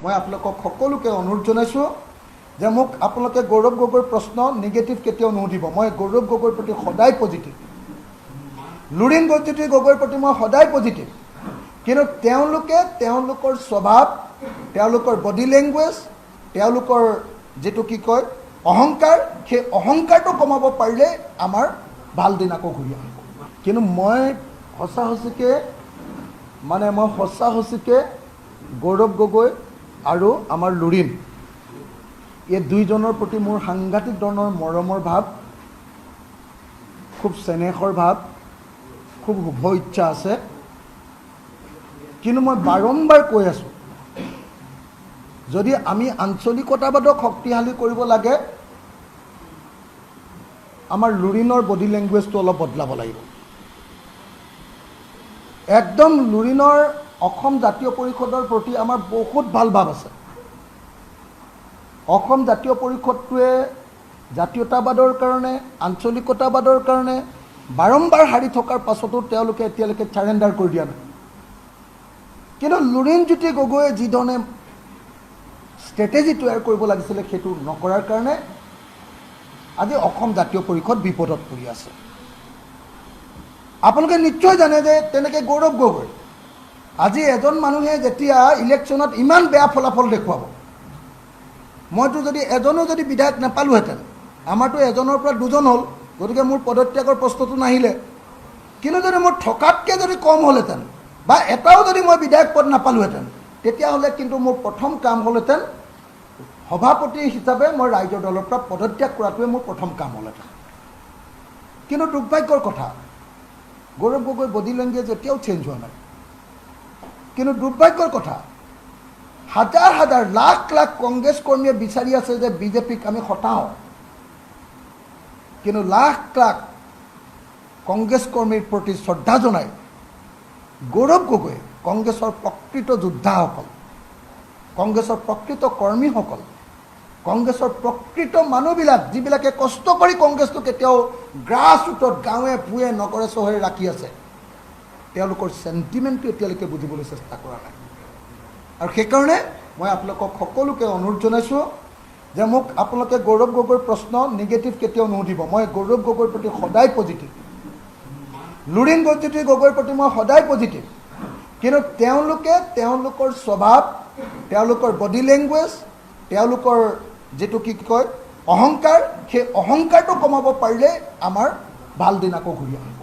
মই আপোনালোকক সকলোকে অনুৰোধ জনাইছোঁ যে মোক আপোনালোকে গৌৰৱ গগৈৰ প্ৰশ্ন নিগেটিভ কেতিয়াও নুসুধিব। মই গৌৰৱ গগৈৰ প্ৰতি সদায় পজিটিভ, লুৰিণজ্যোতি গগৈৰ প্ৰতি মই সদায় পজিটিভ। কিন্তু তেওঁলোকে তেওঁলোকৰ স্বভাৱ, তেওঁলোকৰ বডি লেংগুৱেজ, তেওঁলোকৰ যিটো কি কয় অহংকাৰ, সেই অহংকাৰটো কমাব পাৰিলে আমাৰ ভাল দিন আকৌ ঘূৰি আহিব। কিন্তু মই সঁচা সঁচিকে গৌৰৱ গগৈ আৰু আমাৰ লুৰিণ এই দুইজনৰ প্ৰতি মোৰ সাংঘাতিক ধৰণৰ মৰমৰ ভাৱ, খুব চেনেহৰ ভাৱ, খুব শুভ ইচ্ছা আছে। কিন্তু মই বাৰম্বাৰ কৈ আছোঁ, যদি আমি আঞ্চলিকতাবাদক শক্তিশালী কৰিব লাগে, আমাৰ লুৰিণৰ বডি লেংগুৱেজটো অলপ বদলাব লাগিব। একদম লুৰিণৰ অসম জাতীয় পৰিষদৰ প্ৰতি আমাৰ বহুত ভাল ভাৱ আছে। অসম জাতীয় পৰিষদটোৱে জাতীয়তাবাদৰ কাৰণে, আঞ্চলিকতাবাদৰ কাৰণে বাৰম্বাৰ হাৰি থকাৰ পাছতো তেওঁলোকে এতিয়ালৈকে চাৰেণ্ডাৰ কৰি দিয়া নাই। কিন্তু লুৰিণজ্যোতি গগৈয়ে যিধৰণে ষ্ট্ৰেটেজি তৈয়াৰ কৰিব লাগিছিলে সেইটো নকৰাৰ কাৰণে আজি অসম জাতীয় পৰিষদ বিপদত পৰি আছে। আপোনালোকে নিশ্চয় জানে যে তেনেকৈ গৌৰৱ গগৈ আজি এজন মানুহে যেতিয়া ইলেকশ্যনত ইমান বেয়া ফলাফল দেখুৱাব, মইতো যদি এজনো যদি বিধায়ক নাপালোহেঁতেন, আমাৰতো এজনৰ পৰা দুজন হ'ল, গতিকে মোৰ পদত্যাগৰ প্ৰশ্নটো নাহিলে। কিন্তু যদি মোৰ থকাতকৈ যদি কম হ'লহেঁতেন বা এটাও যদি মই বিধায়ক পদ নাপালোহেঁতেন, তেতিয়াহ'লে কিন্তু মোৰ প্ৰথম কাম হ'লহেঁতেন সভাপতি হিচাপে মই ৰাইজৰ দলৰ পৰা পদত্যাগ কৰাটোৱে মোৰ প্ৰথম কাম হ'লহেঁতেন। কিন্তু দুৰ্ভাগ্যৰ কথা, গৌৰৱ গগৈ বডি লেংগুৱেজ এতিয়াও চেঞ্জ হোৱা নাই। কিন্তু দুৰ্ভাগ্যৰ কথা, হাজাৰ হাজাৰ লাখ লাখ কংগ্ৰেছ কৰ্মীয়ে বিচাৰি আছে যে বিজেপিক আমি হটাওঁ, কিন্তু লাখ লাখ কংগ্ৰেছ কৰ্মীৰ প্ৰতি শ্ৰদ্ধা জনাই গৌৰৱ গগৈ কংগ্ৰেছৰ প্ৰকৃত যোদ্ধাসকল, কংগ্ৰেছৰ প্ৰকৃত কৰ্মীসকল, কংগ্ৰেছৰ প্ৰকৃত মানুহবিলাক যিবিলাকে কষ্ট কৰি কংগ্ৰেছটো কেতিয়াও গ্ৰাছ ৰুটত গাঁৱে ভূঞে নগৰে চহৰে ৰাখি আছে, তেওঁলোকৰ চেণ্টিমেণ্টটো এতিয়ালৈকে বুজিবলৈ চেষ্টা কৰা নাই। আৰু সেইকাৰণে মই আপোনালোকক সকলোকে অনুৰোধ জনাইছোঁ যে মোক আপোনালোকে গৌৰৱ গগৈৰ প্ৰশ্ন নিগেটিভ কেতিয়াও নুসুধিব। মই গৌৰৱ গগৈৰ প্ৰতি সদায় পজিটিভ, লুৰিণজ্যোতি গগৈৰ প্ৰতি মই সদায় পজিটিভ। কিন্তু তেওঁলোকে তেওঁলোকৰ স্বভাৱ, তেওঁলোকৰ বডি লেংগুৱেজ, তেওঁলোকৰ যিটো কি কয় অহংকাৰ, সেই অহংকাৰটো কমাব পাৰিলে আমাৰ ভাল দিন আকৌ ঘূৰি আহিব।